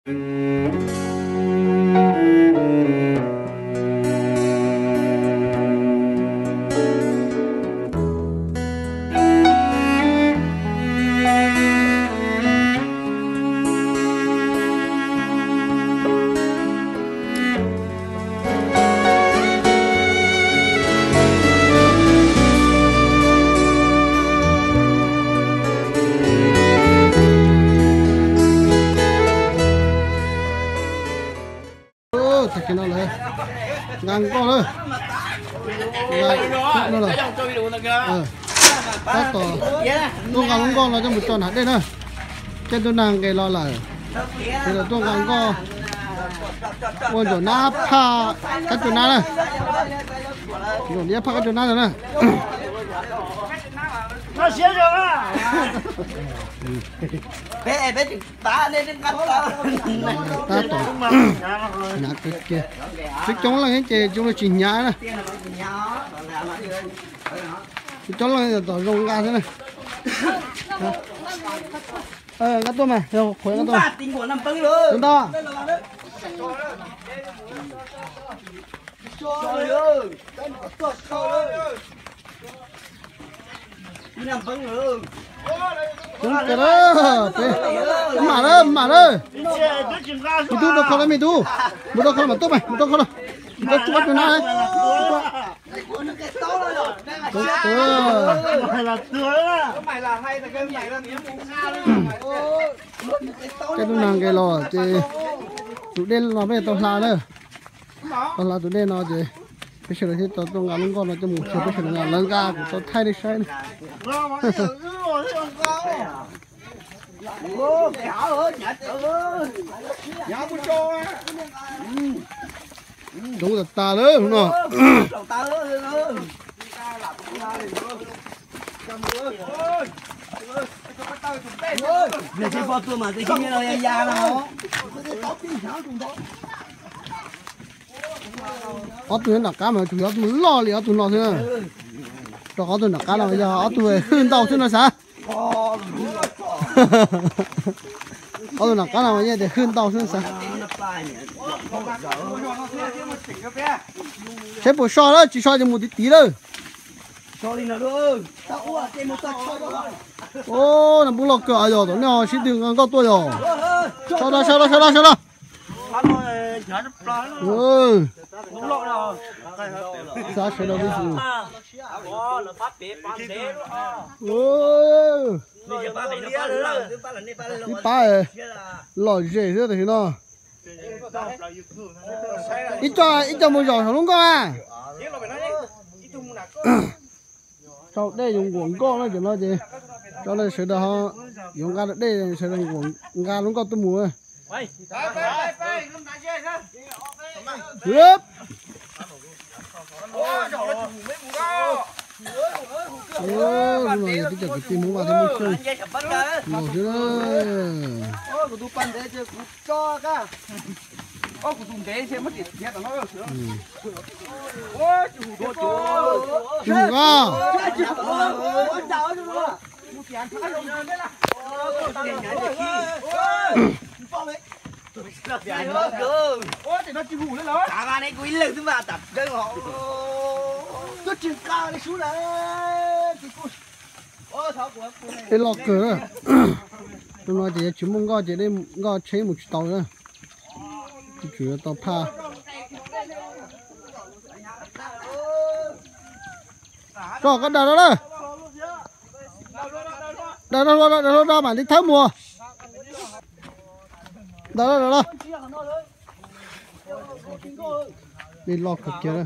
cái nào này ngang con ơi ngang nó rồi tắt to tôi ngang con là cho một tròn hạt đây nè trên tôi nàng cái lo lại thì là tôi ngang con ôi rồi na pha cái chỗ na này rồi đi pha cái chỗ na rồi nè nó xé rồi á bé ta lên cắt ta tổ nhá cái kia cái chống là cái chè chúng nó chỉ nhá này cái chống là tổ rong ga thế này cái tôm này rồi khỏe cái tôm tình của nằm bưng luôn chúng ta trời ơi nằm bưng luôn chúng cái đó mà đó mình tu đâu không đấy mình tu một đâu không mà tốt mày một đâu không đâu một đâu chua chua nào đấy mày là hay là cái mày là miếng cái tôi nàng cái lò chị tụi đen nó bây giờ tao la nữa tao la tụi đen nó chị cái chuyện này tao ngắm những con nó cho một số cái chuyện là lân ga của tao thay đi sai này đúng là ta đấy đúng không? Để chơi phô tôi mà tôi không nhớ là già nào. ở tụi nó cá mà tụi nó lo liền tụi nó thế cho có tụi nó cá là bây giờ ở tụi hơn tàu chứ nó sao ở tụi nó cá là bây giờ để hơn tàu chứ nó sao thế bộ so đó chỉ so cho một tí thôi cho đi nào luôn tao uống thêm một tách ô là bún lọc cỡ rồi tụi nó xin đừng có tôi rồi sau đó ừ sao sẽ đâu biết gì ừ đi ba lò dễ thế thì nó ít cho một giỏ đúng không à sau đây dùng cuộn con nó chỉ nói gì cho nên sẽ đó dùng ga đây sẽ dùng cuộn ga đúng không tôi mua cướp rồi cái chợ cái tim muốn vào thêm một chơi một chứ ôi của tôi pan để chơi cho cả ôi của tôi để xem mất tiền thiệt nó ôi chủ ôi thì nó chịu hủ lên rồi cả này quý lực mà tập chơi họ tôi chịu cao đi xuống đấy cái lọ cửa tôi nói chỉ chúng mong gọi chỉ để gọi chế một tàu nữa chủ yếu tàu pha rồi cái đợt đó đó mà đi tháo mùa đó đi lọt cực kia đó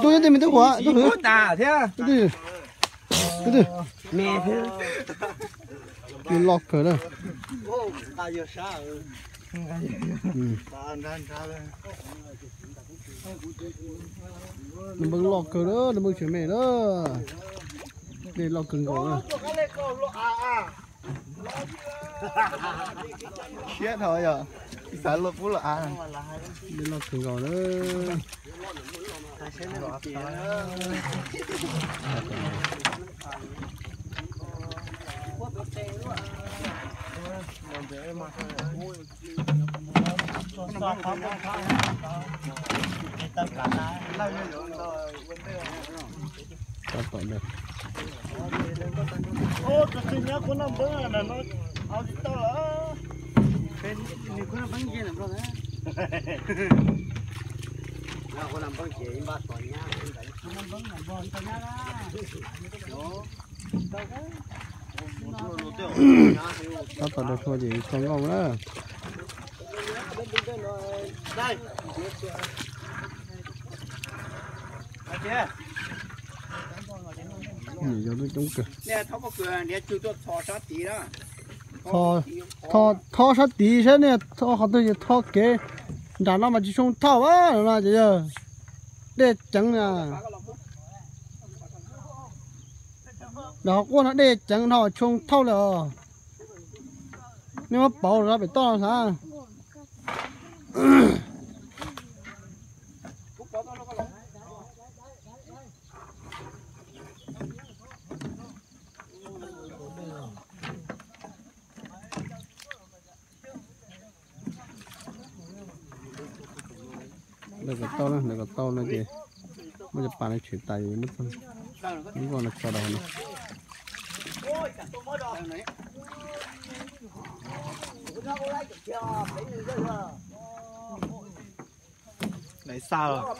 tôi mình tôi quá tôi thử tà thế tôi mẹ thế đi lọt cửa đó đừng bưng lọt cửa đó đừng bưng chuyện mẹ đó đi lọt cửa ngồi chết thôi rồi sợ luôn phú lạ đi lọt cửa ngồi đó Cho tội này. Ô, cái gì nhá, con nằm bữa là nó ao gì tao là. Mình có làm bánh gì làm sao đấy? Nào có làm bánh gì ba tỏi nhá, làm bánh tỏi nhá đó. Cho tội được thôi gì không ngon nữa. Đây. Đây. Nhìn vô nó trúng kìa. Nè, tháo có cửa, nè chú tôi thò sát tí đó. Thò sát tí thế này, thò họ tôi thò kế. Đã nó mà chỉ xuống thò á, là gì giờ. Để chẳng à. Đó qua nó để chẳng nó chung thâu là. Nếu mà bảo ra phải to là sao? Được cái to nó gì? Bây giờ bạn này chuyển tay mất không? Những con nó cho đầu này. Ôi, cả tôi mới đỏ này. Này sao rồi?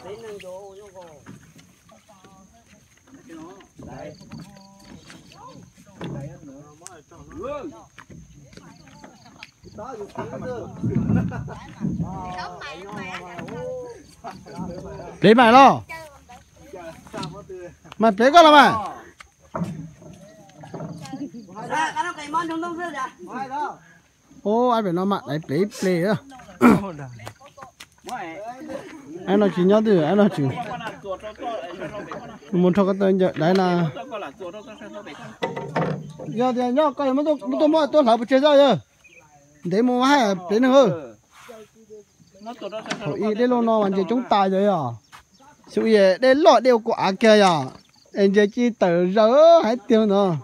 Lấy mày lo. Mày lấy con là mày. Ô, ai phải nó mặn đấy, lấy á. Anh nói chuyện nhau từ, anh nói chuyện. Muốn cho cái tên đấy là. Giờ thì nhau coi mà tôi mua tôi lại bị chơi rồi. Để mua hay để nữa. Thôi đây luôn nó hoàn全chúng ta rồi à. Sự gì đây lọ đều quả kia à. Anh giờ chỉ tự rỡ hay tiêu nữa.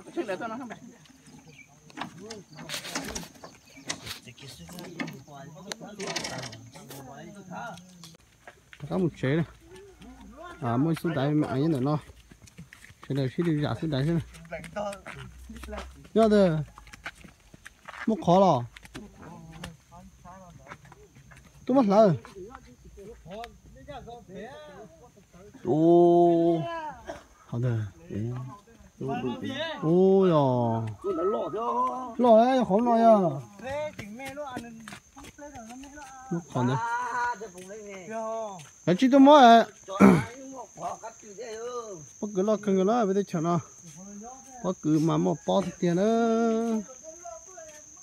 Có một chế này. À mỗi số đại mà anh nó. Cái này chỉ đi giả số đại thế này. Nhớ được. Một khó lò. Tôi mất lời. Ô. Hả được. Ôi à. Lò đấy không nói à. Nó còn đấy. Cái chi tôi mới à. Bất cứ lo cần nó bây giờ chờ nó. Bất cứ mà mua bao tiền nữa.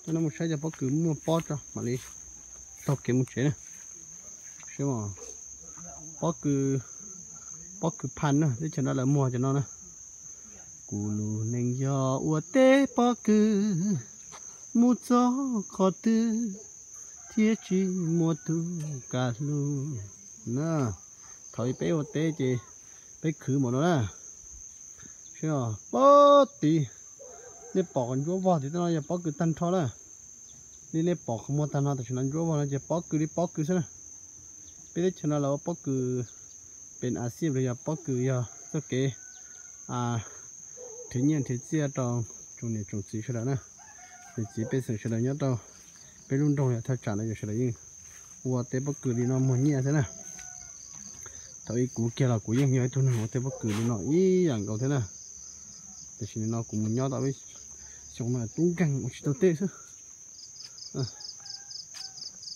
Cho nó một sai giờ bất cứ mua bao cho mà đi. Tao kiếm một chế này. Xem mà. Bất cứ pan nữa, để cho nó là mua cho nó nè. Cú lù neng yo ua tê bất cứ mua gió khó tư thiết chi mua tu cả lù nè. Thôi bé ua tê chị bé khử một nó nè. Xem mà. Bất tí. Nếu bỏ con chúa vào thì nó giờ bất cứ tan thọ nè. Nếu bỏ không mua tan thọ thì nó chúa vào nó giờ bất cứ xem nè. Bây giờ nó là bất cứ bên Asia bây giờ bất cứ giờ tất kế thế nhiên thế chia trong này trồng gì cho đó nè thì chỉ bên sườn cho đó nhớ đâu bên luôn trong này theo trả lại cho đó nhưng qua tới bất cứ đi nó muốn nhẹ thế nè tới cú kia là cú yên như tôi nói tới bất cứ đi nó ý dạng cầu thế nè thì chỉ nó cũng muốn nhớ tại vì trong này tung căng một chút tê chứ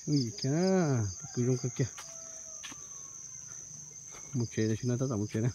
cái gì kia bất cứ trong cái kia một chế để chúng ta tạo một chế này